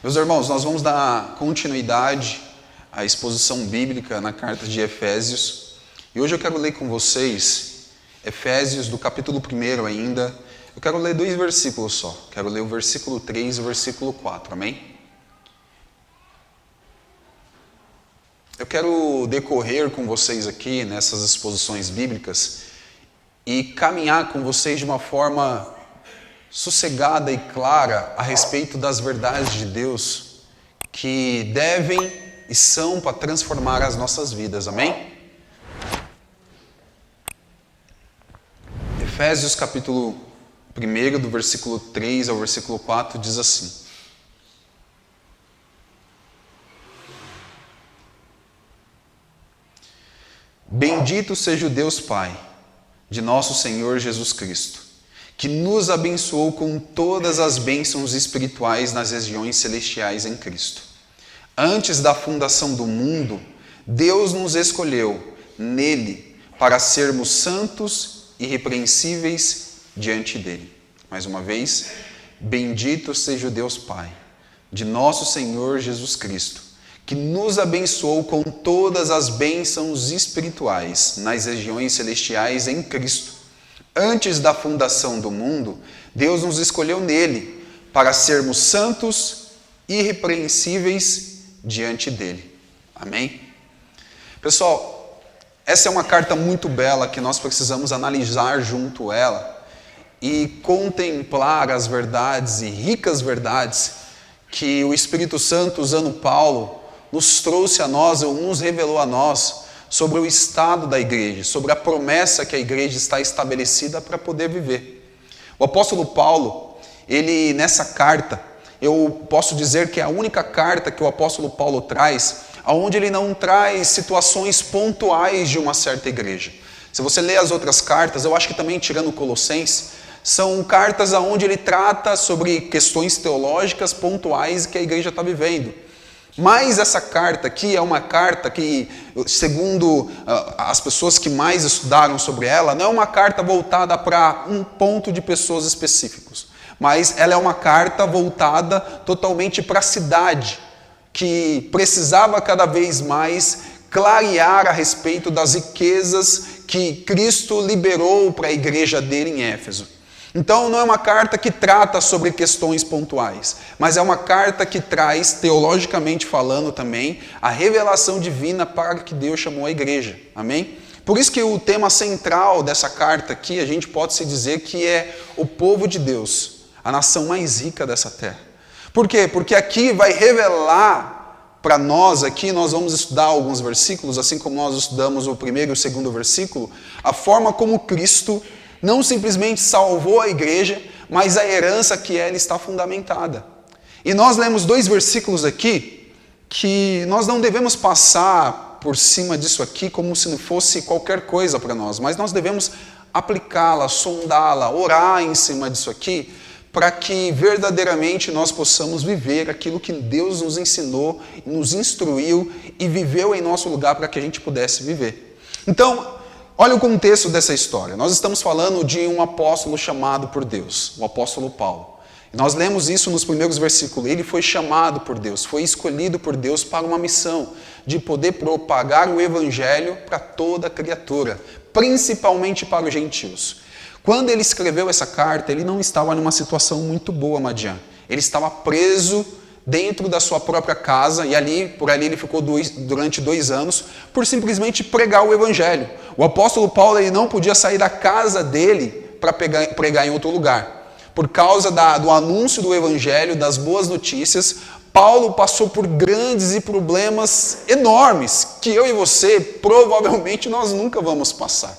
Meus irmãos, nós vamos dar continuidade à exposição bíblica na carta de Efésios. E hoje eu quero ler com vocês Efésios do capítulo 1 ainda. Eu quero ler 2 versículos só. Quero ler o versículo 3 e o versículo 4, amém? Eu quero decorrer com vocês aqui nessas exposições bíblicas e caminhar com vocês de uma forma sossegada e clara a respeito das verdades de Deus que devem e são para transformar as nossas vidas, amém? Efésios capítulo 1, do versículo 3 ao versículo 4 diz assim: Bendito seja o Deus Pai de nosso Senhor Jesus Cristo, que nos abençoou com todas as bênçãos espirituais nas regiões celestiais em Cristo. Antes da fundação do mundo, Deus nos escolheu nele para sermos santos e irrepreensíveis diante dele. Mais uma vez, bendito seja o Deus Pai de nosso Senhor Jesus Cristo, que nos abençoou com todas as bênçãos espirituais nas regiões celestiais em Cristo. Antes da fundação do mundo, Deus nos escolheu nele para sermos santos e irrepreensíveis diante dele. Amém? Pessoal, essa é uma carta muito bela que nós precisamos analisar junto a ela e contemplar as verdades e ricas verdades que o Espírito Santo, usando Paulo, nos trouxe a nós, ou nos revelou a nós, sobre o estado da igreja, sobre a promessa que a igreja está estabelecida para poder viver. O apóstolo Paulo, ele nessa carta, eu posso dizer que é a única carta que o apóstolo Paulo traz, onde ele não traz situações pontuais de uma certa igreja. Se você ler as outras cartas, eu acho que também tirando Colossenses, são cartas onde ele trata sobre questões teológicas pontuais que a igreja está vivendo. Mas essa carta aqui é uma carta que, segundo as pessoas que mais estudaram sobre ela, não é uma carta voltada para um ponto de pessoas específicos, mas ela é uma carta voltada totalmente para a cidade, que precisava cada vez mais clarear a respeito das riquezas que Cristo liberou para a igreja dele em Éfeso. Então não é uma carta que trata sobre questões pontuais, mas é uma carta que traz, teologicamente falando também, a revelação divina para que Deus chamou a igreja. Amém? Por isso que o tema central dessa carta aqui, a gente pode se dizer que é o povo de Deus, a nação mais rica dessa terra. Por quê? Porque aqui vai revelar para nós, aqui nós vamos estudar alguns versículos, assim como nós estudamos o primeiro e o segundo versículo, a forma como Cristo não simplesmente salvou a igreja, mas a herança que ela está fundamentada. E nós lemos 2 versículos aqui, que nós não devemos passar por cima disso aqui como se não fosse qualquer coisa para nós, mas nós devemos aplicá-la, sondá-la, orar em cima disso aqui, para que verdadeiramente nós possamos viver aquilo que Deus nos ensinou, nos instruiu e viveu em nosso lugar para que a gente pudesse viver. Então, olha o contexto dessa história. Nós estamos falando de um apóstolo chamado por Deus, o apóstolo Paulo. Nós lemos isso nos primeiros versículos. Ele foi chamado por Deus, foi escolhido por Deus para uma missão de poder propagar o evangelho para toda a criatura, principalmente para os gentios. Quando ele escreveu essa carta, ele não estava numa situação muito boa, Madian. Ele estava preso dentro da sua própria casa, e por ali ele ficou durante 2 anos, por simplesmente pregar o evangelho. O apóstolo Paulo ele não podia sair da casa dele para pregar em outro lugar. Por causa do anúncio do evangelho, das boas notícias, Paulo passou por grandes e problemas enormes, que eu e você, provavelmente, nós nunca vamos passar.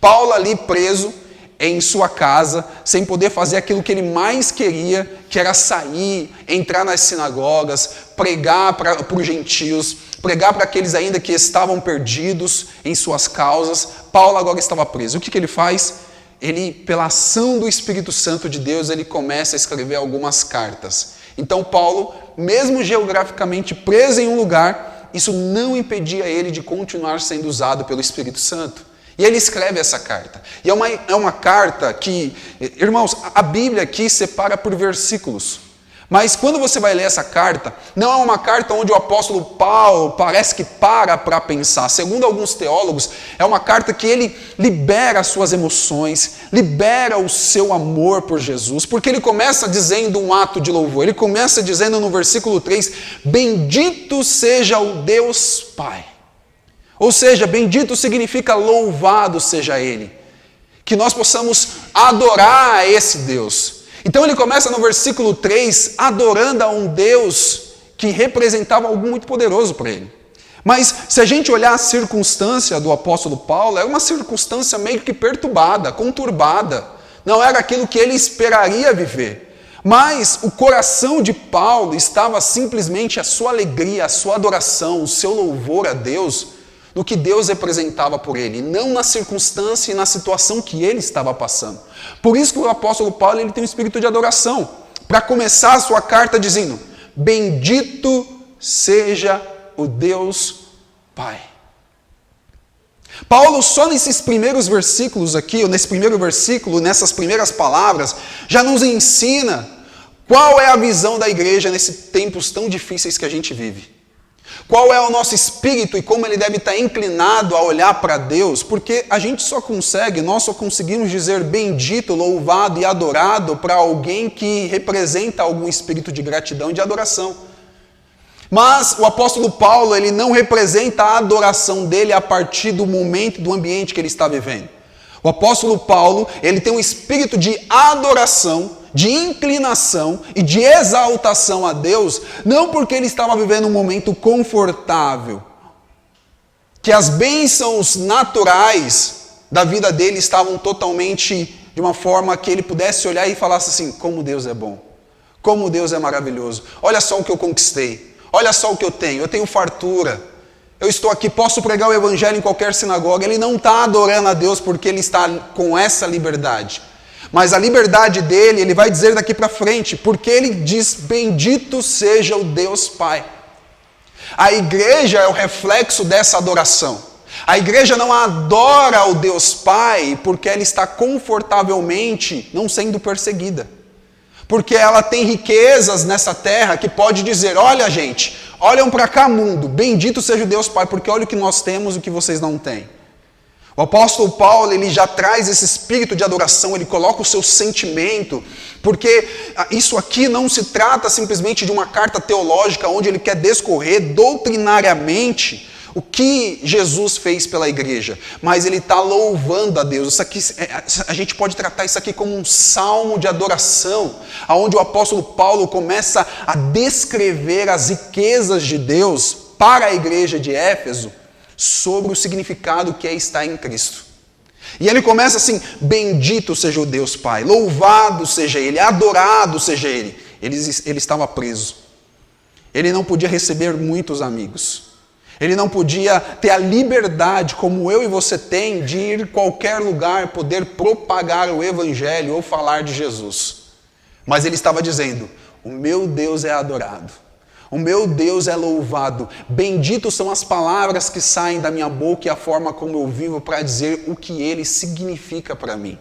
Paulo ali preso em sua casa, sem poder fazer aquilo que ele mais queria, que era sair, entrar nas sinagogas, pregar para os gentios, pregar para aqueles ainda que estavam perdidos em suas causas. Paulo agora estava preso. O que ele faz? Ele, pela ação do Espírito Santo de Deus, ele começa a escrever algumas cartas. Então Paulo, mesmo geograficamente preso em um lugar, isso não impedia ele de continuar sendo usado pelo Espírito Santo. E ele escreve essa carta. E é uma carta que, irmãos, a Bíblia aqui separa por versículos. Mas quando você vai ler essa carta, não é uma carta onde o apóstolo Paulo parece que para pensar. Segundo alguns teólogos, é uma carta que ele libera as suas emoções, libera o seu amor por Jesus, porque ele começa dizendo um ato de louvor. Ele começa dizendo no versículo 3, bendito seja o Deus Pai. Ou seja, bendito significa louvado seja Ele. Que nós possamos adorar a esse Deus. Então ele começa no versículo 3, adorando a um Deus que representava algo muito poderoso para ele. Mas se a gente olhar a circunstância do apóstolo Paulo, é uma circunstância meio que perturbada, conturbada. Não era aquilo que ele esperaria viver. Mas o coração de Paulo estava simplesmente a sua alegria, a sua adoração, o seu louvor a Deus, no que Deus representava por ele, não na circunstância e na situação que ele estava passando. Por isso que o apóstolo Paulo ele tem um espírito de adoração, para começar a sua carta dizendo, bendito seja o Deus Pai. Paulo só nesses primeiros versículos aqui, ou nesse primeiro versículo, nessas primeiras palavras, já nos ensina qual é a visão da igreja nesses tempos tão difíceis que a gente vive. Qual é o nosso espírito e como ele deve estar inclinado a olhar para Deus, porque a gente nós só conseguimos dizer bendito, louvado e adorado para alguém que representa algum espírito de gratidão e de adoração. Mas o apóstolo Paulo, ele não representa a adoração dele a partir do momento, do ambiente que ele está vivendo. O apóstolo Paulo, ele tem um espírito de adoração, de inclinação e de exaltação a Deus, não porque ele estava vivendo um momento confortável, que as bênçãos naturais da vida dele estavam totalmente de uma forma que ele pudesse olhar e falasse assim, como Deus é bom, como Deus é maravilhoso, olha só o que eu conquistei, olha só o que eu tenho fartura, eu estou aqui, posso pregar o evangelho em qualquer sinagoga. Ele não está adorando a Deus porque ele está com essa liberdade. Mas a liberdade dele, ele vai dizer daqui para frente, porque ele diz, bendito seja o Deus Pai. A igreja é o reflexo dessa adoração. A igreja não adora o Deus Pai porque ela está confortavelmente não sendo perseguida. Porque ela tem riquezas nessa terra que pode dizer, olha gente, olham para cá mundo, bendito seja o Deus Pai, porque olha o que nós temos e o que vocês não têm. O apóstolo Paulo, ele já traz esse espírito de adoração, ele coloca o seu sentimento, porque isso aqui não se trata simplesmente de uma carta teológica onde ele quer discorrer doutrinariamente o que Jesus fez pela igreja, mas ele está louvando a Deus. Isso aqui, a gente pode tratar isso aqui como um salmo de adoração, onde o apóstolo Paulo começa a descrever as riquezas de Deus para a igreja de Éfeso, sobre o significado que é estar em Cristo. E ele começa assim, bendito seja o Deus Pai, louvado seja Ele, adorado seja Ele. Ele estava preso. Ele não podia receber muitos amigos. Ele não podia ter a liberdade, como eu e você tem, de ir em qualquer lugar, poder propagar o Evangelho ou falar de Jesus. Mas ele estava dizendo, o meu Deus é adorado. O meu Deus é louvado. Benditos são as palavras que saem da minha boca e a forma como eu vivo para dizer o que Ele significa para mim.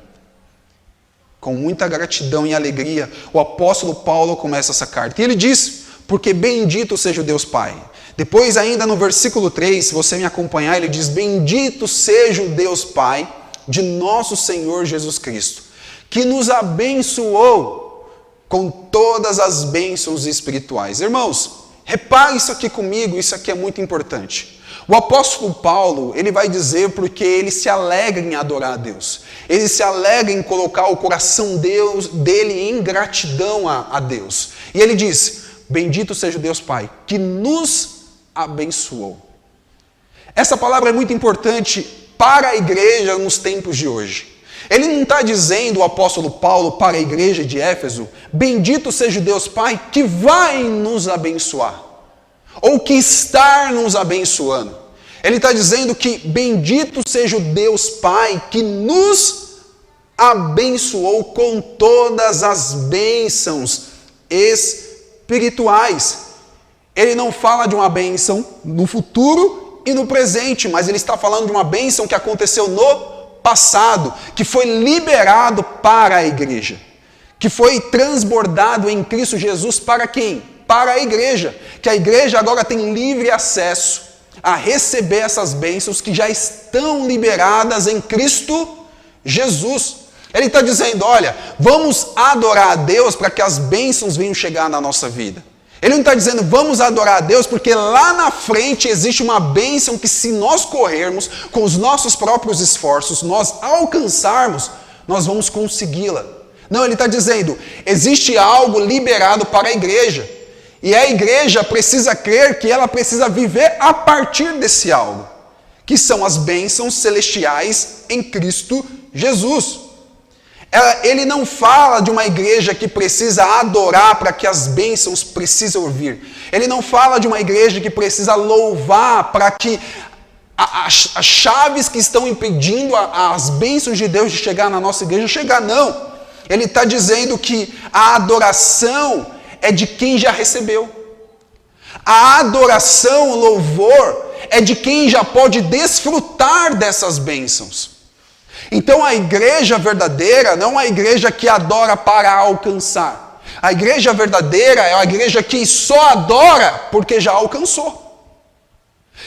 Com muita gratidão e alegria, o apóstolo Paulo começa essa carta. E ele diz, porque bendito seja o Deus Pai. Depois ainda no versículo 3, se você me acompanhar, ele diz, bendito seja o Deus Pai de nosso Senhor Jesus Cristo, que nos abençoou com todas as bênçãos espirituais. Irmãos, repare isso aqui comigo, isso aqui é muito importante. O apóstolo Paulo, ele vai dizer porque ele se alegra em adorar a Deus. Ele se alegra em colocar o coração dele em gratidão a Deus. E ele diz, bendito seja o Deus Pai, que nos abençoou. Essa palavra é muito importante para a igreja nos tempos de hoje. Ele não está dizendo, o apóstolo Paulo, para a igreja de Éfeso, bendito seja o Deus Pai que vai nos abençoar, ou que está nos abençoando. Ele está dizendo que bendito seja o Deus Pai que nos abençoou com todas as bênçãos espirituais. Ele não fala de uma bênção no futuro e no presente, mas ele está falando de uma bênção que aconteceu no passado, que foi liberado para a igreja, que foi transbordado em Cristo Jesus para quem? Para a igreja. Que a igreja agora tem livre acesso a receber essas bênçãos que já estão liberadas em Cristo Jesus. Ele está dizendo, olha, vamos adorar a Deus para que as bênçãos venham chegar na nossa vida. Ele não está dizendo, vamos adorar a Deus porque lá na frente existe uma bênção que se nós corrermos com os nossos próprios esforços, nós alcançarmos, nós vamos consegui-la. Não, ele está dizendo, existe algo liberado para a igreja. E a igreja precisa crer que ela precisa viver a partir desse algo, que são as bênçãos celestiais em Cristo Jesus. Ele não fala de uma igreja que precisa adorar para que as bênçãos precisam vir. Ele não fala de uma igreja que precisa louvar para que as chaves que estão impedindo as bênçãos de Deus de chegar na nossa igreja chegar, não. Ele está dizendo que a adoração é de quem já recebeu. A adoração, o louvor, é de quem já pode desfrutar dessas bênçãos. Então a igreja verdadeira não é a igreja que adora para alcançar. A igreja verdadeira é a igreja que só adora porque já alcançou.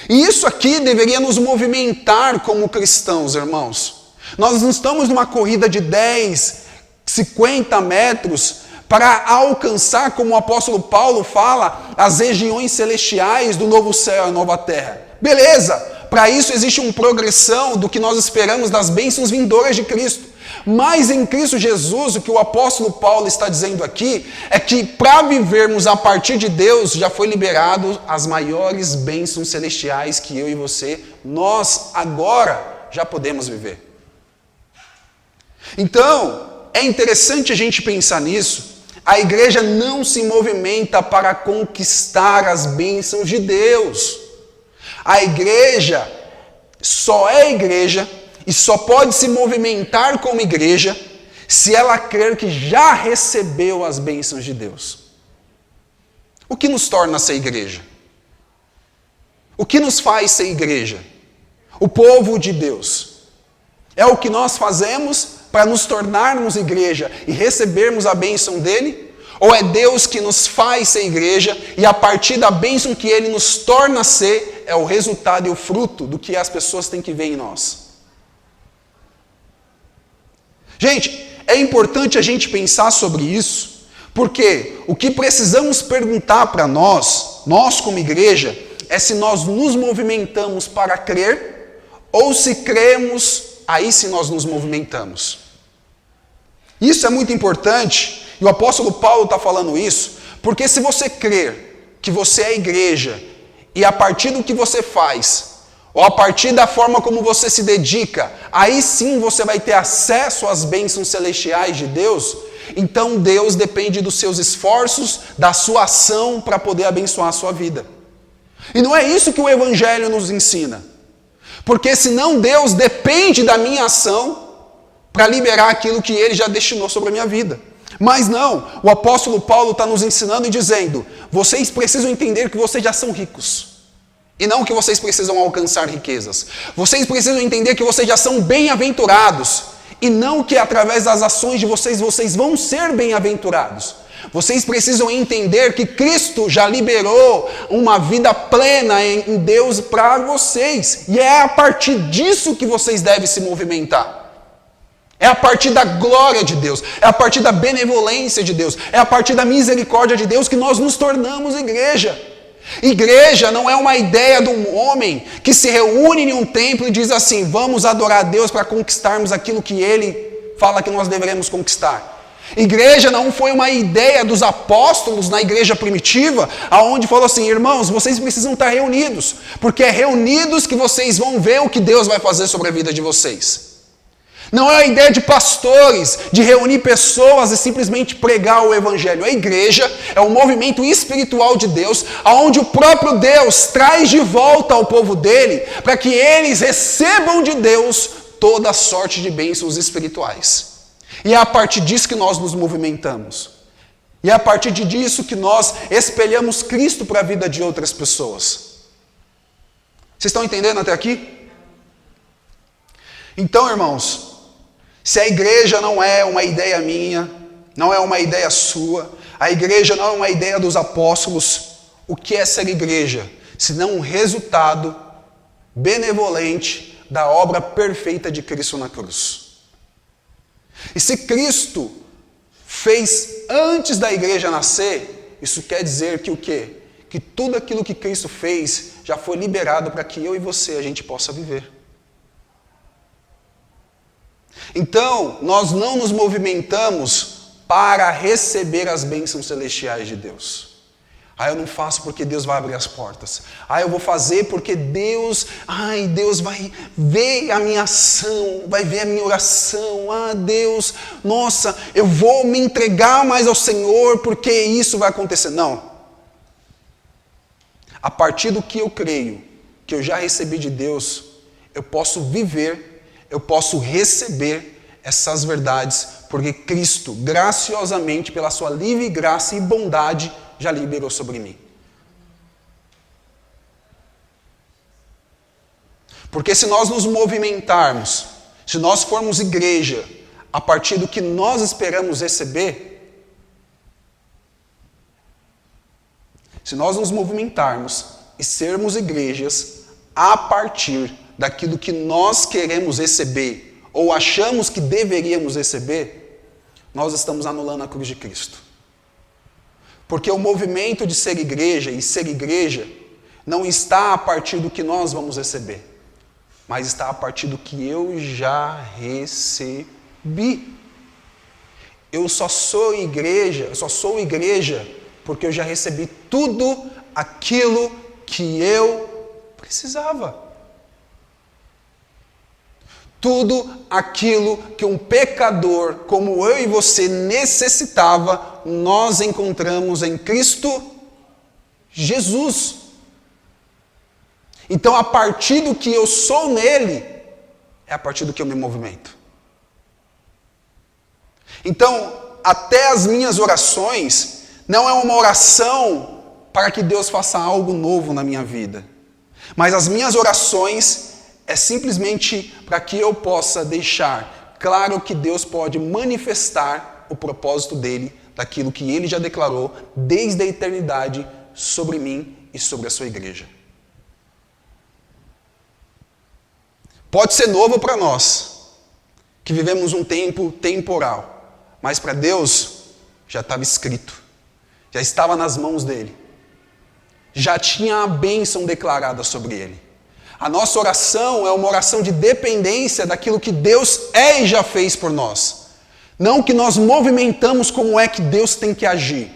E isso aqui deveria nos movimentar como cristãos, irmãos. Nós não estamos numa corrida de 10, 50 metros para alcançar, como o apóstolo Paulo fala, as regiões celestiais do novo céu e nova terra. Beleza! Para isso existe uma progressão do que nós esperamos das bênçãos vindouras de Cristo. Mas em Cristo Jesus, o que o apóstolo Paulo está dizendo aqui, é que para vivermos a partir de Deus, já foi liberado as maiores bênçãos celestiais que eu e você, nós agora já podemos viver. Então, é interessante a gente pensar nisso. A igreja não se movimenta para conquistar as bênçãos de Deus. A igreja só é igreja e só pode se movimentar como igreja se ela crer que já recebeu as bênçãos de Deus. O que nos torna ser igreja? O que nos faz ser igreja? O povo de Deus. É o que nós fazemos para nos tornarmos igreja e recebermos a bênção dele? Ou é Deus que nos faz ser igreja e a partir da bênção que ele nos torna ser, é o resultado e o fruto do que as pessoas têm que ver em nós? Gente, é importante a gente pensar sobre isso, porque o que precisamos perguntar para nós como igreja, é se nós nos movimentamos para crer, ou se cremos, aí sim nós nos movimentamos. Isso é muito importante. E o apóstolo Paulo está falando isso, porque se você crer que você é igreja, e a partir do que você faz, ou a partir da forma como você se dedica, aí sim você vai ter acesso às bênçãos celestiais de Deus, então Deus depende dos seus esforços, da sua ação para poder abençoar a sua vida. E não é isso que o Evangelho nos ensina, porque senão Deus depende da minha ação para liberar aquilo que Ele já destinou sobre a minha vida. Mas não, o apóstolo Paulo está nos ensinando e dizendo, vocês precisam entender que vocês já são ricos, e não que vocês precisam alcançar riquezas. Vocês precisam entender que vocês já são bem-aventurados, e não que através das ações de vocês vão ser bem-aventurados. Vocês precisam entender que Cristo já liberou uma vida plena em Deus para vocês, e é a partir disso que vocês devem se movimentar. É a partir da glória de Deus, é a partir da benevolência de Deus, é a partir da misericórdia de Deus que nós nos tornamos igreja. Igreja não é uma ideia de um homem que se reúne em um templo e diz assim, vamos adorar a Deus para conquistarmos aquilo que Ele fala que nós deveremos conquistar. Igreja não foi uma ideia dos apóstolos na igreja primitiva, aonde falou assim, irmãos, vocês precisam estar reunidos, porque é reunidos que vocês vão ver o que Deus vai fazer sobre a vida de vocês. Não é a ideia de pastores, de reunir pessoas e simplesmente pregar o Evangelho. A igreja é um movimento espiritual de Deus, onde o próprio Deus traz de volta ao povo dele, para que eles recebam de Deus toda a sorte de bênçãos espirituais. E é a partir disso que nós nos movimentamos. E é a partir disso que nós espelhamos Cristo para a vida de outras pessoas. Vocês estão entendendo até aqui? Então, irmãos, se a igreja não é uma ideia minha, não é uma ideia sua. A igreja não é uma ideia dos apóstolos. O que é ser igreja? Senão um resultado benevolente da obra perfeita de Cristo na cruz. E se Cristo fez antes da igreja nascer, isso quer dizer que o quê? Que tudo aquilo que Cristo fez já foi liberado para que eu e você a gente possa viver. Então, nós não nos movimentamos para receber as bênçãos celestiais de Deus. Eu não faço porque Deus vai abrir as portas. Eu vou fazer porque Deus vai ver a minha ação, vai ver a minha oração. Deus, nossa, eu vou me entregar mais ao Senhor porque isso vai acontecer. Não. A partir do que eu creio, que eu já recebi de Deus, eu posso viver, eu posso receber essas verdades, porque Cristo, graciosamente, pela sua livre graça e bondade, já liberou sobre mim. Porque se nós nos movimentarmos, se nós formos igreja, a partir do que nós esperamos receber, se nós nos movimentarmos e sermos igrejas a partir daquilo que nós queremos receber, ou achamos que deveríamos receber, nós estamos anulando a cruz de Cristo. Porque o movimento de ser igreja e ser igreja não está a partir do que nós vamos receber, mas está a partir do que eu já recebi. Eu só sou igreja porque eu já recebi tudo aquilo que eu precisava. Tudo aquilo que um pecador como eu e você necessitava, nós encontramos em Cristo Jesus. Então, a partir do que eu sou nele, é a partir do que eu me movimento. Então, até as minhas orações não é uma oração para que Deus faça algo novo na minha vida. Mas as minhas orações é simplesmente para que eu possa deixar claro que Deus pode manifestar o propósito dele, daquilo que ele já declarou desde a eternidade sobre mim e sobre a sua igreja. Pode ser novo para nós, que vivemos um tempo temporal, mas para Deus já estava escrito, já estava nas mãos dele, já tinha a bênção declarada sobre ele. A nossa oração é uma oração de dependência daquilo que Deus é e já fez por nós. Não que nós movimentamos como é que Deus tem que agir.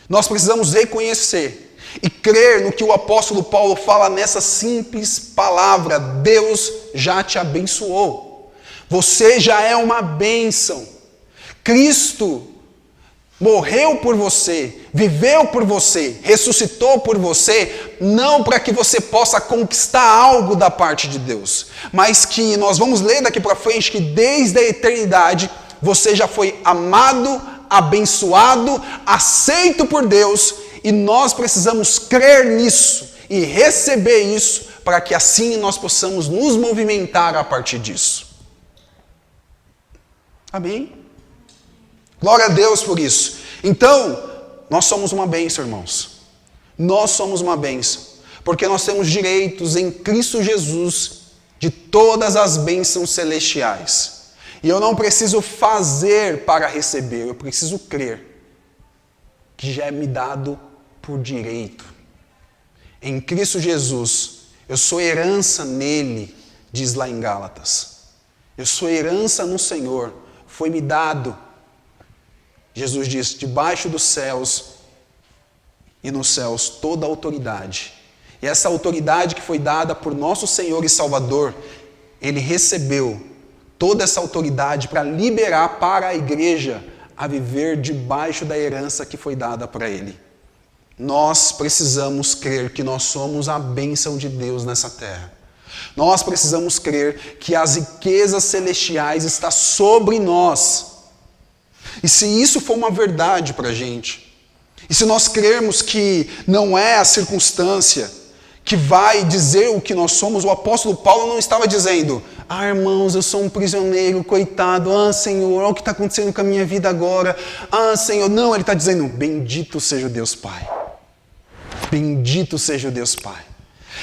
Nós precisamos reconhecer e crer no que o apóstolo Paulo fala nessa simples palavra: Deus já te abençoou. Você já é uma bênção. Cristo morreu por você, viveu por você, ressuscitou por você, não para que você possa conquistar algo da parte de Deus, mas que nós vamos ler daqui para frente que desde a eternidade você já foi amado, abençoado, aceito por Deus, e nós precisamos crer nisso e receber isso para que assim nós possamos nos movimentar a partir disso. Amém? Glória a Deus por isso. Então, nós somos uma bênção, irmãos. Nós somos uma bênção. Porque nós temos direitos em Cristo Jesus de todas as bênçãos celestiais. E eu não preciso fazer para receber, eu preciso crer que já é me dado por direito. Em Cristo Jesus, eu sou herança nele, diz lá em Gálatas. Eu sou herança no Senhor, foi me dado. Jesus diz, debaixo dos céus e nos céus toda a autoridade. E essa autoridade que foi dada por nosso Senhor e Salvador, ele recebeu toda essa autoridade para liberar para a igreja a viver debaixo da herança que foi dada para ele. Nós precisamos crer que nós somos a bênção de Deus nessa terra. Nós precisamos crer que as riquezas celestiais estão sobre nós. E se isso for uma verdade para a gente, e se nós crermos que não é a circunstância, que vai dizer o que nós somos, o apóstolo Paulo não estava dizendo: irmãos, eu sou um prisioneiro, coitado, Senhor, olha o que está acontecendo com a minha vida agora, Senhor. Não, ele está dizendo: bendito seja o Deus Pai. Bendito seja o Deus Pai.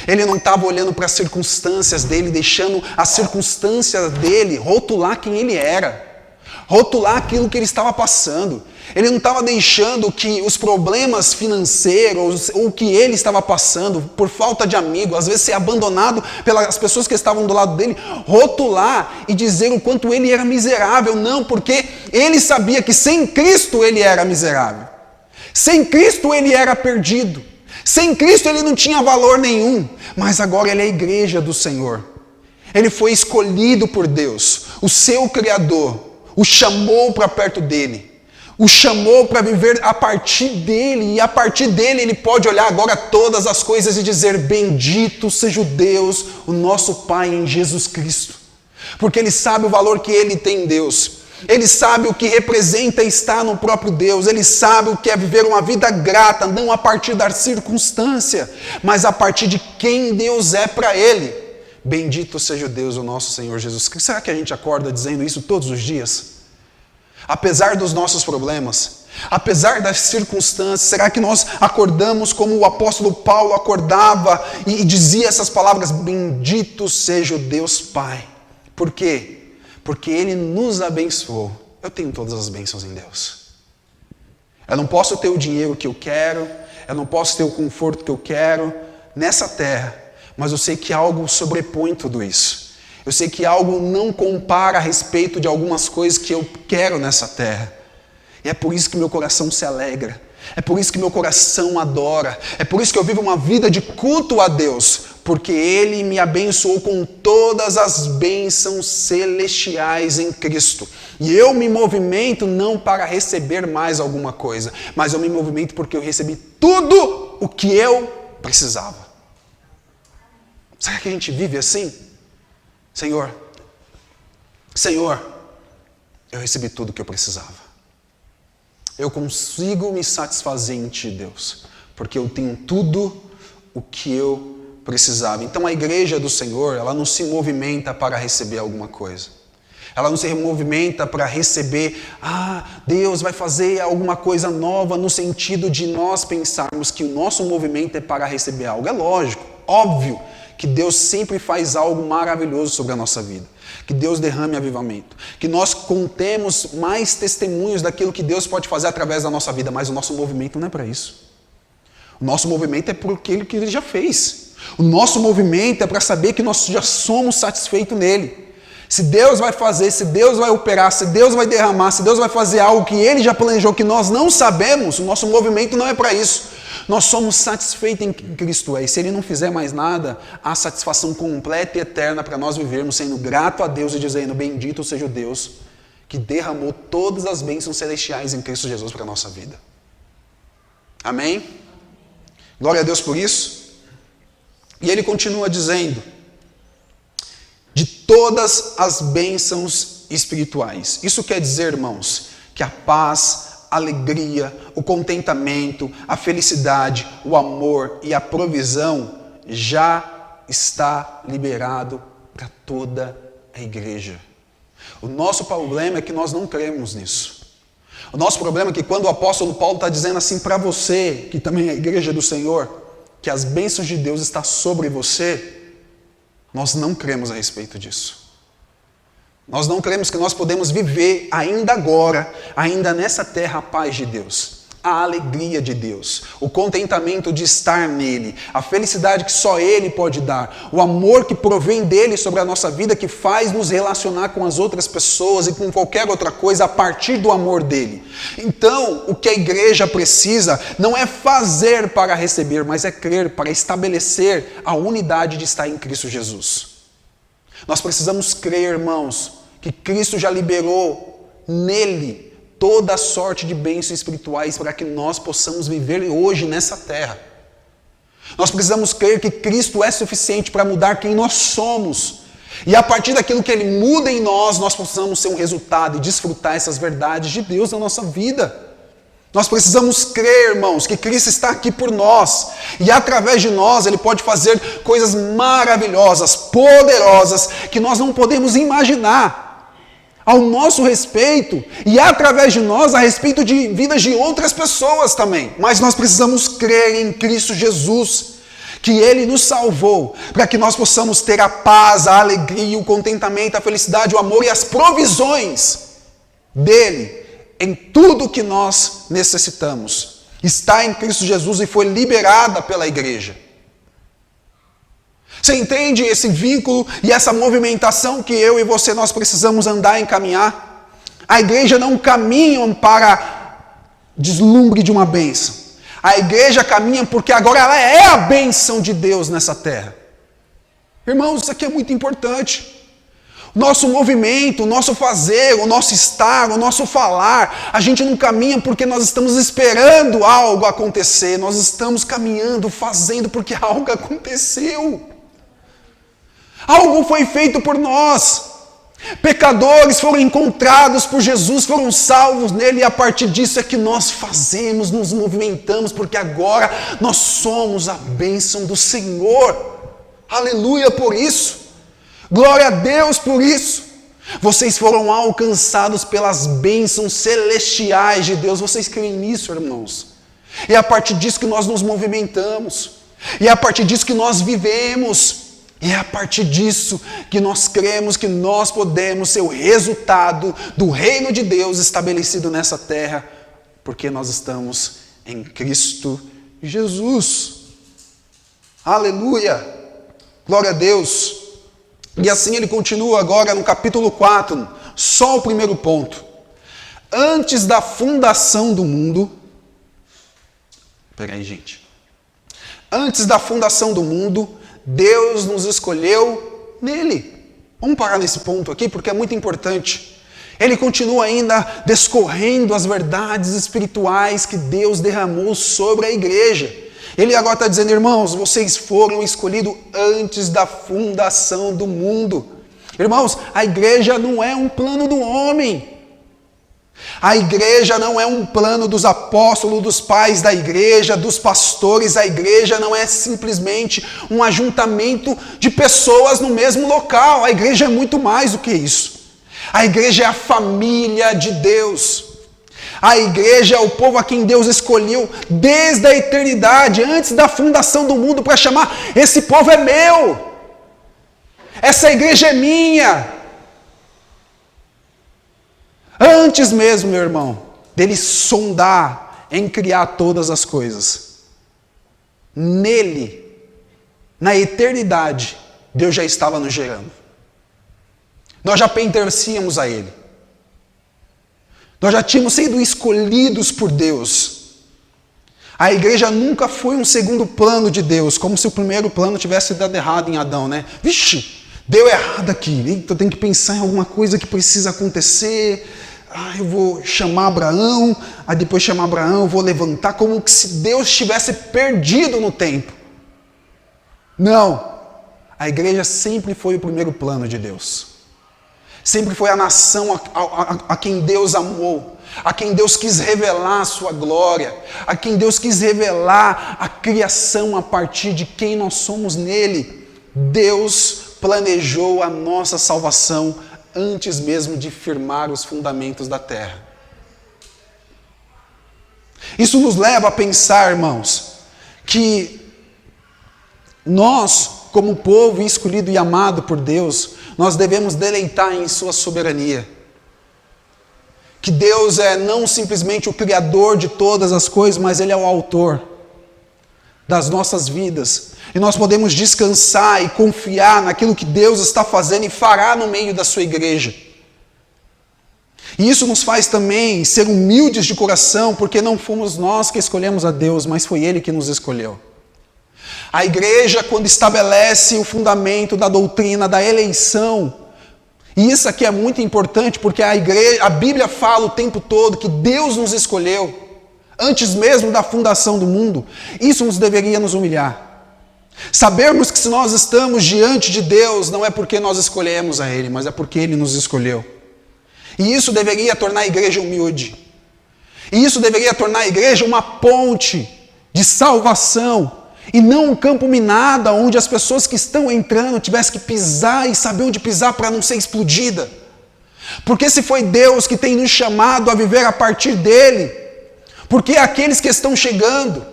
Ele não estava olhando para as circunstâncias dele, deixando as circunstâncias dele rotular quem ele era, rotular aquilo que ele estava passando. Ele não estava deixando que os problemas financeiros, ou que ele estava passando, por falta de amigo, às vezes ser abandonado pelas pessoas que estavam do lado dele, rotular e dizer o quanto ele era miserável. Não, porque ele sabia que sem Cristo ele era miserável. Sem Cristo ele era perdido. Sem Cristo ele não tinha valor nenhum. Mas agora ele é a igreja do Senhor. Ele foi escolhido por Deus. O seu Criador o chamou para perto dele. O chamou para viver a partir dele, e a partir dele ele pode olhar agora todas as coisas e dizer: bendito seja o Deus, o nosso Pai em Jesus Cristo. Porque ele sabe o valor que ele tem em Deus, ele sabe o que representa estar no próprio Deus, ele sabe o que é viver uma vida grata, não a partir da circunstância, mas a partir de quem Deus é para ele. Bendito seja o Deus, o nosso Senhor Jesus Cristo. Será que a gente acorda dizendo isso todos os dias? Apesar dos nossos problemas, apesar das circunstâncias, será que nós acordamos como o apóstolo Paulo acordava e dizia essas palavras: bendito seja o Deus Pai? Por quê? Porque Ele nos abençoou. Eu tenho todas as bênçãos em Deus. Eu não posso ter o dinheiro que eu quero, eu não posso ter o conforto que eu quero nessa terra, mas eu sei que algo sobrepõe tudo isso. Eu sei que algo não compara a respeito de algumas coisas que eu quero nessa terra. E é por isso que meu coração se alegra. É por isso que meu coração adora. É por isso que eu vivo uma vida de culto a Deus. Porque Ele me abençoou com todas as bênçãos celestiais em Cristo. E eu me movimento não para receber mais alguma coisa, mas eu me movimento porque eu recebi tudo o que eu precisava. Será que a gente vive assim? Senhor, eu recebi tudo o que eu precisava. Eu consigo me satisfazer em Ti, Deus, porque eu tenho tudo o que eu precisava. Então a igreja do Senhor, ela não se movimenta para receber alguma coisa. Ela não se movimenta para receber: Deus vai fazer alguma coisa nova, no sentido de nós pensarmos que o nosso movimento é para receber algo. É lógico, óbvio, que Deus sempre faz algo maravilhoso sobre a nossa vida. Que Deus derrame avivamento. Que nós contemos mais testemunhos daquilo que Deus pode fazer através da nossa vida. Mas o nosso movimento não é para isso. O nosso movimento é por aquilo que Ele já fez. O nosso movimento é para saber que nós já somos satisfeitos nele. Se Deus vai fazer, se Deus vai operar, se Deus vai derramar, se Deus vai fazer algo que Ele já planejou que nós não sabemos, o nosso movimento não é para isso. Nós somos satisfeitos em Cristo. E se Ele não fizer mais nada, há satisfação completa e eterna para nós vivermos sendo grato a Deus e dizendo: bendito seja o Deus que derramou todas as bênçãos celestiais em Cristo Jesus para a nossa vida. Amém? Glória a Deus por isso. E Ele continua dizendo: de todas as bênçãos espirituais. Isso quer dizer, irmãos, que a paz, a alegria, o contentamento, a felicidade, o amor e a provisão já está liberado para toda a igreja. O nosso problema é que nós não cremos nisso. O nosso problema é que quando o apóstolo Paulo está dizendo assim para você, que também é a igreja do Senhor, que as bênçãos de Deus estão sobre você, nós não cremos a respeito disso. Nós não cremos que nós podemos viver ainda agora, ainda nessa terra, a paz de Deus, a alegria de Deus, o contentamento de estar nele, a felicidade que só Ele pode dar, o amor que provém dele sobre a nossa vida, que faz nos relacionar com as outras pessoas e com qualquer outra coisa a partir do amor dele. Então, o que a igreja precisa não é fazer para receber, mas é crer para estabelecer a unidade de estar em Cristo Jesus. Nós precisamos crer, irmãos, que Cristo já liberou nele toda a sorte de bênçãos espirituais para que nós possamos viver hoje nessa terra. Nós precisamos crer que Cristo é suficiente para mudar quem nós somos. E a partir daquilo que Ele muda em nós, nós possamos ser um resultado e desfrutar essas verdades de Deus na nossa vida. Nós precisamos crer, irmãos, que Cristo está aqui por nós. E através de nós Ele pode fazer coisas maravilhosas, poderosas, que nós não podemos imaginar ao nosso respeito. E através de nós, a respeito de vidas de outras pessoas também. Mas nós precisamos crer em Cristo Jesus, que Ele nos salvou, para que nós possamos ter a paz, a alegria, o contentamento, a felicidade, o amor e as provisões dEle em tudo que nós necessitamos. Está em Cristo Jesus e foi liberada pela igreja. Você entende esse vínculo e essa movimentação que eu e você nós precisamos andar e caminhar? A igreja não caminha para deslumbre de uma bênção. A igreja caminha porque agora ela é a bênção de Deus nessa terra. Irmãos, isso aqui é muito importante. Nosso movimento, o nosso fazer, o nosso estar, o nosso falar, a gente não caminha porque nós estamos esperando algo acontecer, nós estamos caminhando, fazendo porque algo aconteceu. Algo foi feito por nós. Pecadores foram encontrados por Jesus, foram salvos nele, e a partir disso é que nós fazemos, nos movimentamos, porque agora nós somos a bênção do Senhor. Aleluia por isso. Glória a Deus por isso. Vocês foram alcançados pelas bênçãos celestiais de Deus. Vocês creem nisso, irmãos? É a partir disso que nós nos movimentamos. E é a partir disso que nós vivemos. E é a partir disso que nós cremos que nós podemos ser o resultado do reino de Deus estabelecido nessa terra, porque nós estamos em Cristo Jesus. Aleluia! Glória a Deus! E assim ele continua agora no capítulo 4, só o primeiro ponto. Antes da fundação do mundo... Peraí, gente. Antes da fundação do mundo, Deus nos escolheu nele. Vamos parar nesse ponto aqui, porque é muito importante. Ele continua ainda descorrendo as verdades espirituais que Deus derramou sobre a igreja. Ele agora está dizendo, irmãos, vocês foram escolhidos antes da fundação do mundo. Irmãos, a igreja não é um plano do homem. A igreja não é um plano dos apóstolos, dos pais da igreja, dos pastores. A igreja não é simplesmente um ajuntamento de pessoas no mesmo local. A igreja é muito mais do que isso. A igreja é a família de Deus. A igreja é o povo a quem Deus escolheu desde a eternidade, antes da fundação do mundo, para chamar: esse povo é meu, essa igreja é minha. Antes mesmo, meu irmão, dele sondar em criar todas as coisas, nele, na eternidade, Deus já estava nos gerando. Nós já pertencíamos a ele. Nós já tínhamos sido escolhidos por Deus. A igreja nunca foi um segundo plano de Deus, como se o primeiro plano tivesse dado errado em Adão, né? Vixe, deu errado aqui. Eita, eu tenho que pensar em alguma coisa que precisa acontecer. Eu vou chamar Abraão, aí depois de chamar Abraão, eu vou levantar, como se Deus estivesse perdido no tempo. Não. A igreja sempre foi o primeiro plano de Deus. Sempre foi a nação a quem Deus amou, a quem Deus quis revelar a sua glória, a quem Deus quis revelar a criação a partir de quem nós somos nele. Deus planejou a nossa salvação antes mesmo de firmar os fundamentos da terra. Isso nos leva a pensar, irmãos, que nós, como povo escolhido e amado por Deus, nós devemos deleitar em sua soberania. Que Deus é não simplesmente o criador de todas as coisas, mas Ele é o autor das nossas vidas. E nós podemos descansar e confiar naquilo que Deus está fazendo e fará no meio da sua igreja. E isso nos faz também ser humildes de coração, porque não fomos nós que escolhemos a Deus, mas foi Ele que nos escolheu. A igreja, quando estabelece o fundamento da doutrina da eleição, e isso aqui é muito importante, porque a Bíblia fala o tempo todo que Deus nos escolheu, antes mesmo da fundação do mundo. Isso nos deveria nos humilhar. Sabermos que se nós estamos diante de Deus, não é porque nós escolhemos a Ele, mas é porque Ele nos escolheu. E isso deveria tornar a igreja humilde. E isso deveria tornar a igreja uma ponte de salvação e não um campo minado onde as pessoas que estão entrando tivessem que pisar e saber onde pisar para não ser explodida. Porque se foi Deus que tem nos chamado a viver a partir dele, porque aqueles que estão chegando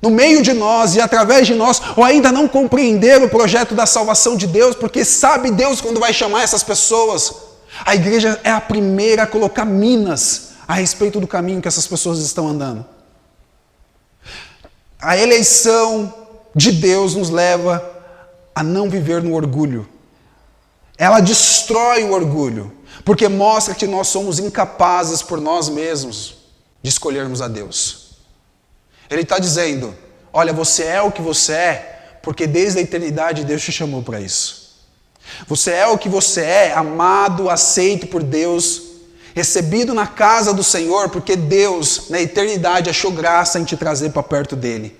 no meio de nós e através de nós, ou ainda não compreenderam o projeto da salvação de Deus, porque sabe Deus quando vai chamar essas pessoas, a igreja é a primeira a colocar minas a respeito do caminho que essas pessoas estão andando. A eleição de Deus nos leva a não viver no orgulho. Ela destrói o orgulho, porque mostra que nós somos incapazes por nós mesmos de escolhermos a Deus. Ele está dizendo, olha, você é o que você é, porque desde a eternidade Deus te chamou para isso. Você é o que você é, amado, aceito por Deus, recebido na casa do Senhor, porque Deus, na eternidade, achou graça em te trazer para perto dele.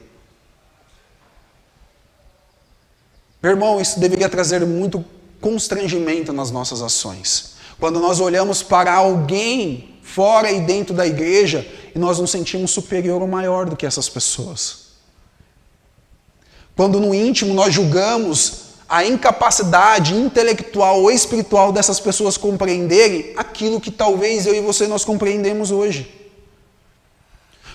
Meu irmão, isso deveria trazer muito constrangimento nas nossas ações. Quando nós olhamos para alguém fora e dentro da igreja e nós nos sentimos superior ou maior do que essas pessoas. Quando no íntimo nós julgamos a incapacidade intelectual ou espiritual dessas pessoas compreenderem aquilo que talvez eu e você nós compreendemos hoje.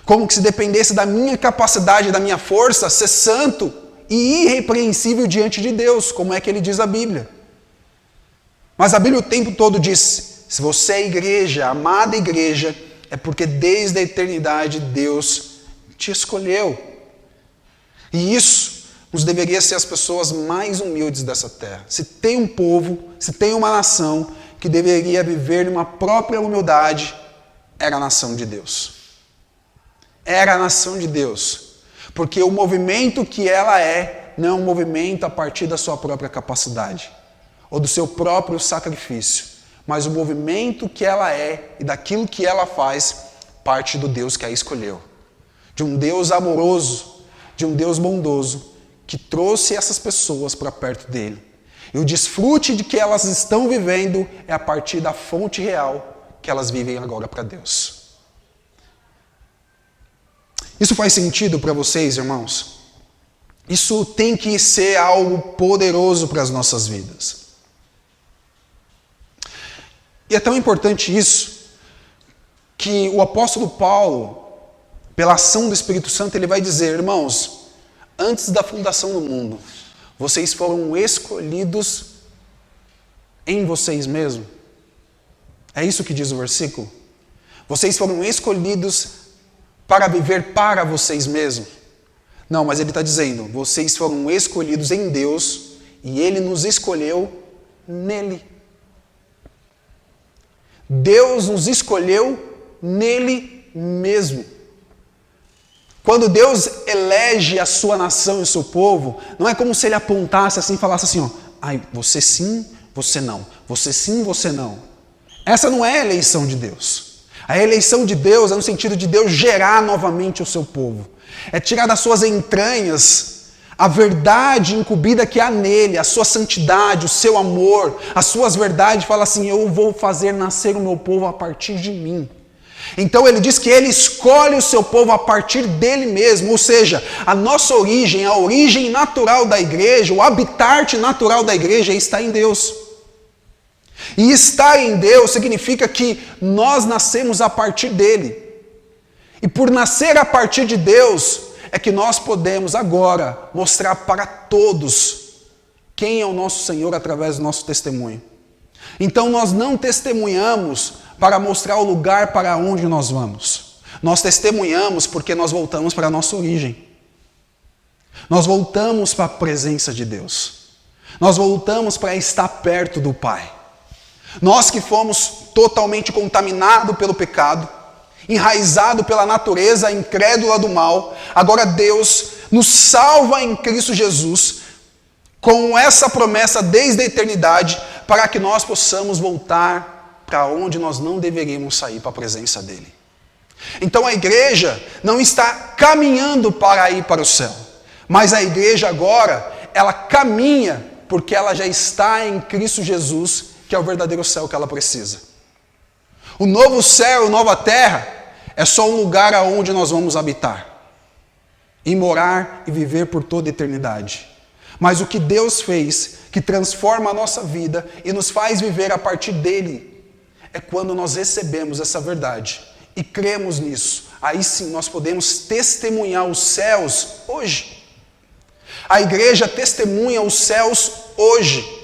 Como que se dependesse da minha capacidade, da minha força, ser santo e irrepreensível diante de Deus, como é que ele diz a Bíblia. Mas a Bíblia o tempo todo diz, se você é igreja, amada igreja, é porque desde a eternidade Deus te escolheu. E isso nos deveria ser as pessoas mais humildes dessa terra. Se tem um povo, se tem uma nação que deveria viver numa própria humildade, era a nação de Deus. Era a nação de Deus. Porque o movimento que ela é, não é um movimento a partir da sua própria capacidade, ou do seu próprio sacrifício, mas o movimento que ela é e daquilo que ela faz, parte do Deus que a escolheu. De um Deus amoroso, de um Deus bondoso, que trouxe essas pessoas para perto dele. E o desfrute de que elas estão vivendo é a partir da fonte real que elas vivem agora para Deus. Isso faz sentido para vocês, irmãos? Isso tem que ser algo poderoso para as nossas vidas. E é tão importante isso, que o apóstolo Paulo, pela ação do Espírito Santo, ele vai dizer, irmãos, antes da fundação do mundo, vocês foram escolhidos em vocês mesmos. É isso que diz o versículo. Vocês foram escolhidos para viver para vocês mesmos. Não, mas ele está dizendo, vocês foram escolhidos em Deus e Ele nos escolheu nele. Deus nos escolheu nele mesmo. Quando Deus elege a sua nação e o seu povo, não é como se ele apontasse assim e falasse assim, ó, ai, você sim, você não. Você sim, você não. Essa não é a eleição de Deus. A eleição de Deus é no sentido de Deus gerar novamente o seu povo. É tirar das suas entranhas a verdade incumbida que há nele, a sua santidade, o seu amor, as suas verdades, fala assim, eu vou fazer nascer o meu povo a partir de mim. Então ele diz que ele escolhe o seu povo a partir dele mesmo, ou seja, a nossa origem, a origem natural da igreja, o habitat natural da igreja está em Deus. E estar em Deus significa que nós nascemos a partir dele. E por nascer a partir de Deus, é que nós podemos agora mostrar para todos quem é o nosso Senhor através do nosso testemunho. Então nós não testemunhamos para mostrar o lugar para onde nós vamos. Nós testemunhamos porque nós voltamos para a nossa origem. Nós voltamos para a presença de Deus. Nós voltamos para estar perto do Pai. Nós que fomos totalmente contaminados pelo pecado, enraizado pela natureza incrédula do mal, agora Deus nos salva em Cristo Jesus, com essa promessa desde a eternidade, para que nós possamos voltar para onde nós não deveríamos sair, para a presença dEle. Então a igreja não está caminhando para ir para o céu, mas a igreja agora, ela caminha porque ela já está em Cristo Jesus, que é o verdadeiro céu que ela precisa. O novo céu, a nova terra, é só um lugar aonde nós vamos habitar e morar e viver por toda a eternidade. Mas o que Deus fez, que transforma a nossa vida e nos faz viver a partir dele, é quando nós recebemos essa verdade e cremos nisso. Aí sim nós podemos testemunhar os céus hoje. A igreja testemunha os céus hoje.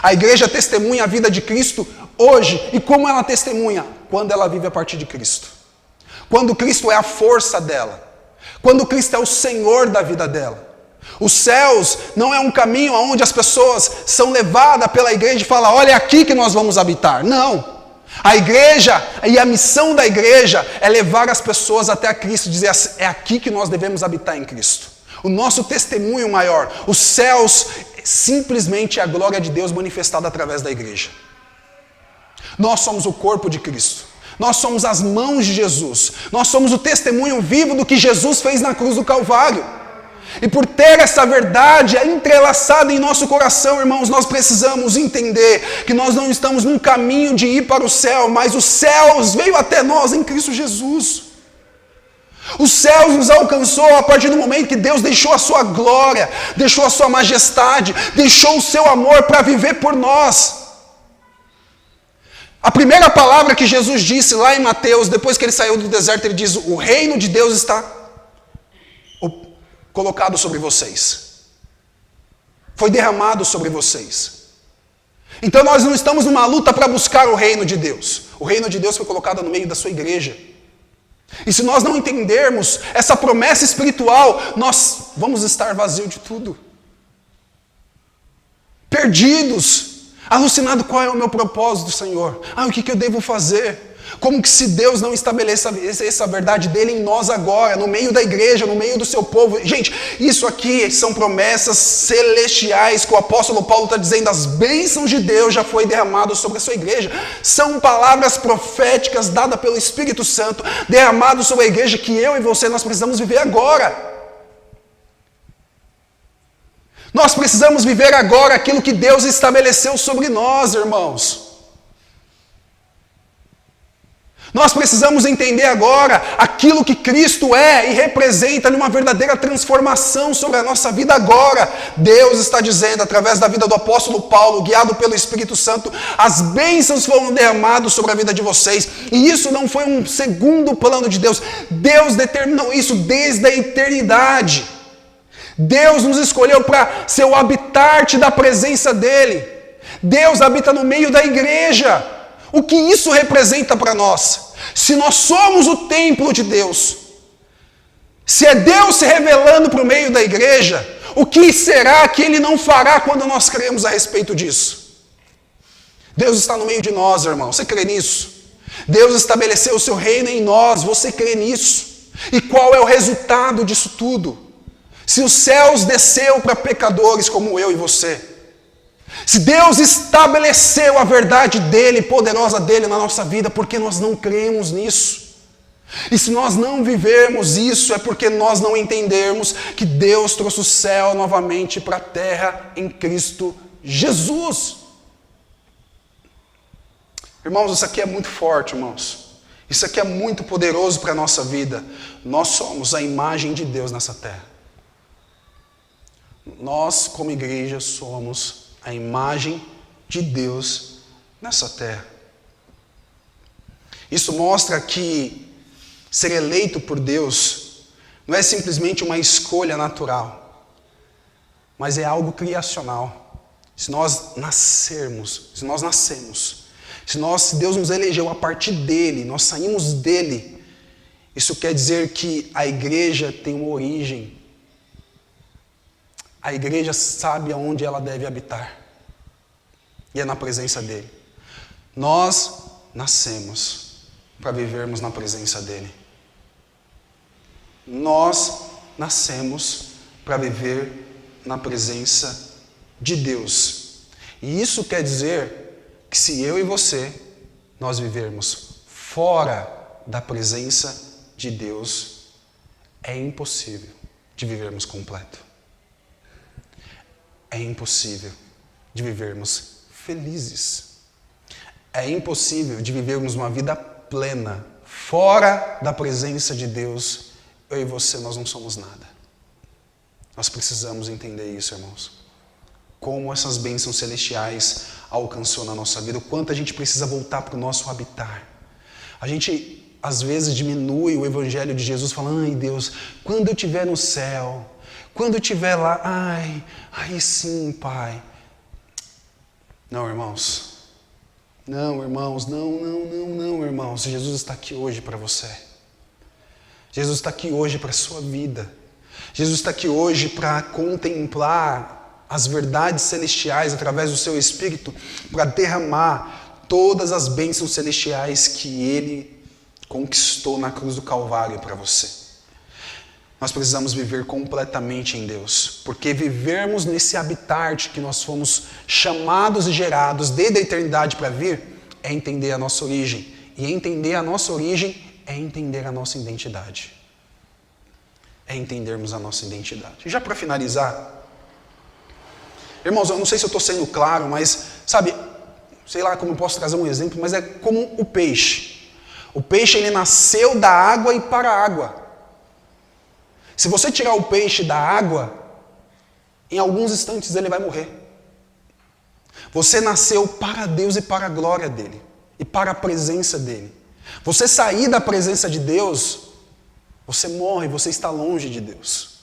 A igreja testemunha a vida de Cristo hoje. E como ela testemunha? Quando ela vive a partir de Cristo. Quando Cristo é a força dela. Quando Cristo é o Senhor da vida dela. Os céus não é um caminho onde as pessoas são levadas pela igreja e falam, olha, é aqui que nós vamos habitar. Não. A igreja e a missão da igreja é levar as pessoas até a Cristo, dizer, é aqui que nós devemos habitar em Cristo. O nosso testemunho maior, os céus, simplesmente é a glória de Deus manifestada através da igreja. Nós somos o corpo de Cristo. Nós somos as mãos de Jesus. Nós somos o testemunho vivo do que Jesus fez na cruz do Calvário. E por ter essa verdade entrelaçada em nosso coração, irmãos, nós precisamos entender que nós não estamos num caminho de ir para o céu, mas os céus veio até nós em Cristo Jesus. Os céus nos alcançou a partir do momento que Deus deixou a sua glória, deixou a sua majestade, deixou o seu amor para viver por nós. A primeira palavra que Jesus disse lá em Mateus, depois que ele saiu do deserto, ele diz, o reino de Deus está colocado sobre vocês. Foi derramado sobre vocês. Então nós não estamos numa luta para buscar o reino de Deus. O reino de Deus foi colocado no meio da sua igreja. E se nós não entendermos essa promessa espiritual, nós vamos estar vazios de tudo. Perdidos, alucinados, qual é o meu propósito, Senhor? O que eu devo fazer? Como que se Deus não estabeleça essa verdade dele em nós agora, no meio da igreja, no meio do seu povo? Gente, isso aqui são promessas celestiais que o apóstolo Paulo está dizendo, as bênçãos de Deus já foi derramado sobre a sua igreja. São palavras proféticas dadas pelo Espírito Santo, derramadas sobre a igreja que eu e você, nós precisamos viver agora. Nós precisamos viver agora aquilo que Deus estabeleceu sobre nós, irmãos. Nós precisamos entender agora aquilo que Cristo é e representa numa verdadeira transformação sobre a nossa vida agora. Deus está dizendo, através da vida do apóstolo Paulo, guiado pelo Espírito Santo, as bênçãos foram derramadas sobre a vida de vocês. E isso não foi um segundo plano de Deus. Deus determinou isso desde a eternidade. Deus nos escolheu para ser o habitat da presença dEle. Deus habita no meio da igreja. O que isso representa para nós? Se nós somos o templo de Deus, se é Deus se revelando para o meio da igreja, o que será que Ele não fará quando nós cremos a respeito disso? Deus está no meio de nós, irmão. Você crê nisso? Deus estabeleceu o seu reino em nós. Você crê nisso? E qual é o resultado disso tudo? Se os céus desceu para pecadores como eu e você, se Deus estabeleceu a verdade dEle, poderosa dEle na nossa vida, por que nós não cremos nisso? E se nós não vivermos isso, é porque nós não entendermos que Deus trouxe o céu novamente para a terra em Cristo Jesus. Irmãos, isso aqui é muito forte, irmãos. Isso aqui é muito poderoso para a nossa vida. Nós somos a imagem de Deus nessa terra. Nós, como igreja, somos a imagem de Deus nessa terra. Isso mostra que ser eleito por Deus não é simplesmente uma escolha natural, mas é algo criacional. Se nascemos, se Deus nos elegeu a partir dele, nós saímos dele, isso quer dizer que a igreja tem uma origem. A igreja sabe aonde ela deve habitar. E é na presença dele. Nós nascemos para vivermos na presença dele. Nós nascemos para viver na presença de Deus. E isso quer dizer que se eu e você, nós vivermos fora da presença de Deus, é impossível de vivermos completo. É impossível de vivermos felizes. É impossível de vivermos uma vida plena Fora da presença de Deus, eu e você, nós não somos nada. Nós precisamos entender isso, irmãos. Como essas bênçãos celestiais alcançou na nossa vida, o quanto a gente precisa voltar para o nosso habitar. A gente, às vezes, diminui o evangelho de Jesus, falando, ai Deus, quando eu estiver no céu, quando eu estiver lá, aí sim, Pai. Não, irmãos. Não, irmãos, não, irmãos. Jesus está aqui hoje para você. Jesus está aqui hoje para a sua vida. Jesus está aqui hoje para contemplar as verdades celestiais através do seu Espírito, para derramar todas as bênçãos celestiais que Ele conquistou na cruz do Calvário para você. Nós precisamos viver completamente em Deus, porque vivermos nesse habitat que nós fomos chamados e gerados desde a eternidade para vir, é entender a nossa origem. E entender a nossa origem é entender a nossa identidade. É entendermos a nossa identidade. E já para finalizar, irmãos, eu não sei se eu estou sendo claro, mas, sabe, sei lá como eu posso trazer um exemplo, mas é como o peixe. O peixe, ele nasceu da água e para a água. Se você tirar o peixe da água, em alguns instantes ele vai morrer. Você nasceu para Deus e para a glória dEle, e para a presença dEle. Você sair da presença de Deus, você morre, você está longe de Deus.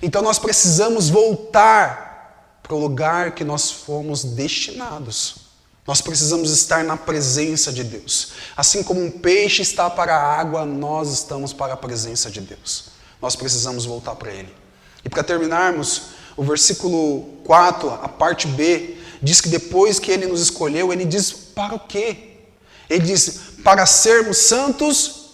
Então nós precisamos voltar para o lugar que nós fomos destinados. Nós precisamos estar na presença de Deus. Assim como um peixe está para a água, nós estamos para a presença de Deus. Nós precisamos voltar para Ele. E para terminarmos, o versículo 4, a parte B, diz que depois que Ele nos escolheu, Ele diz para o quê? Ele diz para sermos santos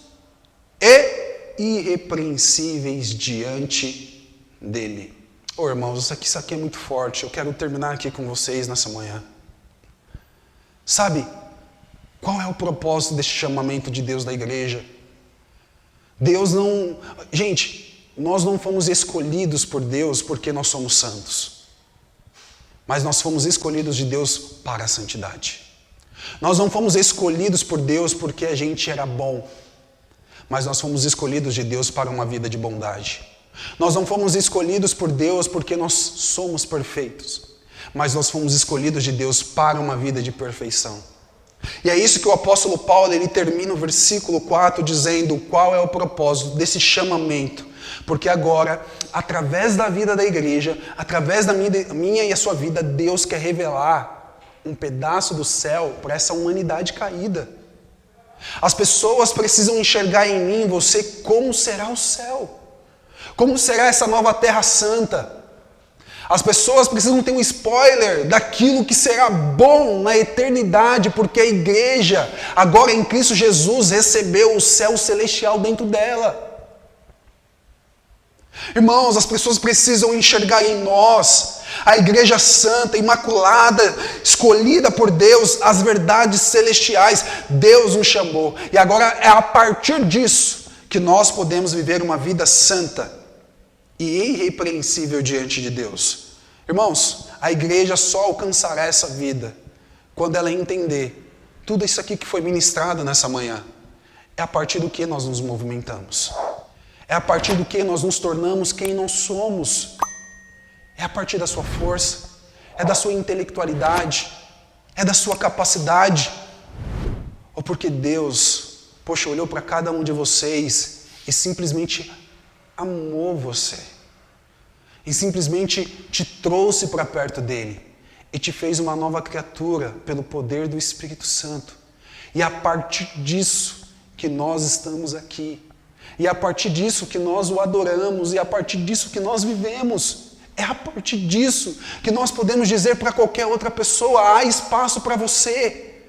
e irrepreensíveis diante dEle. Ô irmãos, isso aqui é muito forte. Eu quero terminar aqui com vocês nessa manhã. Sabe, qual é o propósito deste chamamento de Deus da igreja? Deus não... Gente, nós não fomos escolhidos por Deus porque nós somos santos. Mas nós fomos escolhidos de Deus para a santidade. Nós não fomos escolhidos por Deus porque a gente era bom. Mas nós fomos escolhidos de Deus para uma vida de bondade. Nós não fomos escolhidos por Deus porque nós somos perfeitos. Mas nós fomos escolhidos de Deus para uma vida de perfeição. E é isso que o apóstolo Paulo, ele termina o versículo 4 dizendo qual é o propósito desse chamamento. Porque agora, através da vida da igreja, através da minha e a sua vida, Deus quer revelar um pedaço do céu para essa humanidade caída. As pessoas precisam enxergar em mim, em você, como será o céu. Como será essa nova terra santa. As pessoas precisam ter um spoiler daquilo que será bom na eternidade, porque a igreja, agora em Cristo Jesus, recebeu o céu celestial dentro dela. Irmãos, as pessoas precisam enxergar em nós, a igreja santa, imaculada, escolhida por Deus, as verdades celestiais. Deus nos chamou. E agora é a partir disso que nós podemos viver uma vida santa e irrepreensível diante de Deus. Irmãos, a igreja só alcançará essa vida quando ela entender tudo isso aqui que foi ministrado nessa manhã. É a partir do que nós nos movimentamos. É a partir do que nós nos tornamos quem nós somos. É a partir da sua força, é da sua intelectualidade, é da sua capacidade. Ou porque Deus, olhou para cada um de vocês e simplesmente amou você. E simplesmente te trouxe para perto dele. E te fez uma nova criatura pelo poder do Espírito Santo. E é a partir disso que nós estamos aqui. E é a partir disso que nós o adoramos. E é a partir disso que nós vivemos. É a partir disso que nós podemos dizer para qualquer outra pessoa: há espaço para você.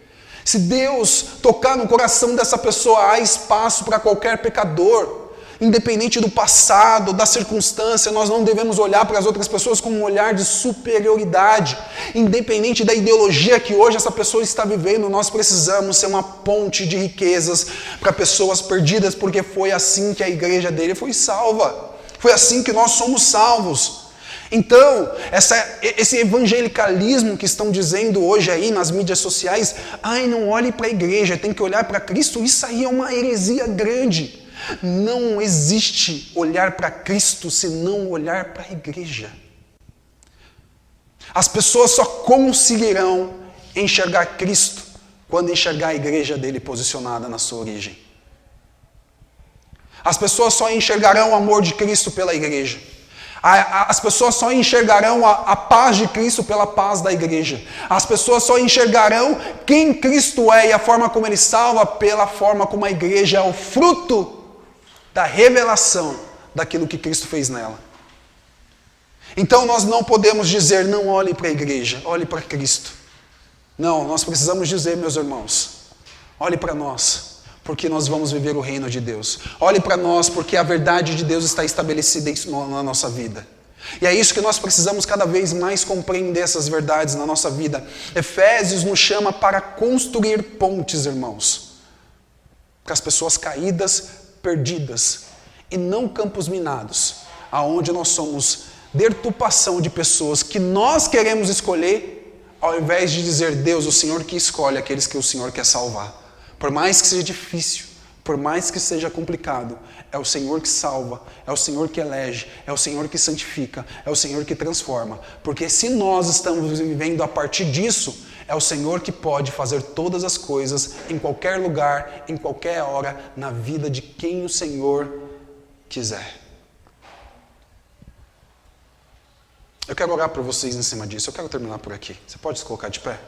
Se Deus tocar no coração dessa pessoa, há espaço para qualquer pecador. Independente do passado, da circunstância, nós não devemos olhar para as outras pessoas com um olhar de superioridade. Independente da ideologia que hoje essa pessoa está vivendo, nós precisamos ser uma ponte de riquezas para pessoas perdidas, porque foi assim que a igreja dele foi salva. Foi assim que nós somos salvos. Então, esse evangelicalismo que estão dizendo hoje aí nas mídias sociais, ai, não olhe para a igreja, tem que olhar para Cristo, isso aí é uma heresia grande. Não existe olhar para Cristo se não olhar para a igreja. As pessoas só conseguirão enxergar Cristo quando enxergar a igreja dele posicionada na sua origem. As pessoas só enxergarão o amor de Cristo pela igreja. As pessoas só enxergarão a paz de Cristo pela paz da igreja. As pessoas só enxergarão quem Cristo é e a forma como Ele salva pela forma como a igreja é o fruto da revelação daquilo que Cristo fez nela. Então nós não podemos dizer, não olhe para a igreja, olhe para Cristo. Não, nós precisamos dizer, meus irmãos, olhe para nós, porque nós vamos viver o reino de Deus. Olhe para nós, porque a verdade de Deus está estabelecida na nossa vida. E é isso que nós precisamos cada vez mais compreender essas verdades na nossa vida. Efésios nos chama para construir pontes, irmãos, para as pessoas caídas, perdidas, e não campos minados, aonde nós somos deturpação de pessoas que nós queremos escolher, ao invés de dizer, Deus, o Senhor que escolhe aqueles que o Senhor quer salvar. Por mais que seja difícil, por mais que seja complicado, é o Senhor que salva, é o Senhor que elege, é o Senhor que santifica, é o Senhor que transforma. Porque se nós estamos vivendo a partir disso, é o Senhor que pode fazer todas as coisas, em qualquer lugar, em qualquer hora, na vida de quem o Senhor quiser. Eu quero orar para vocês em cima disso. Eu quero terminar por aqui. Você pode se colocar de pé?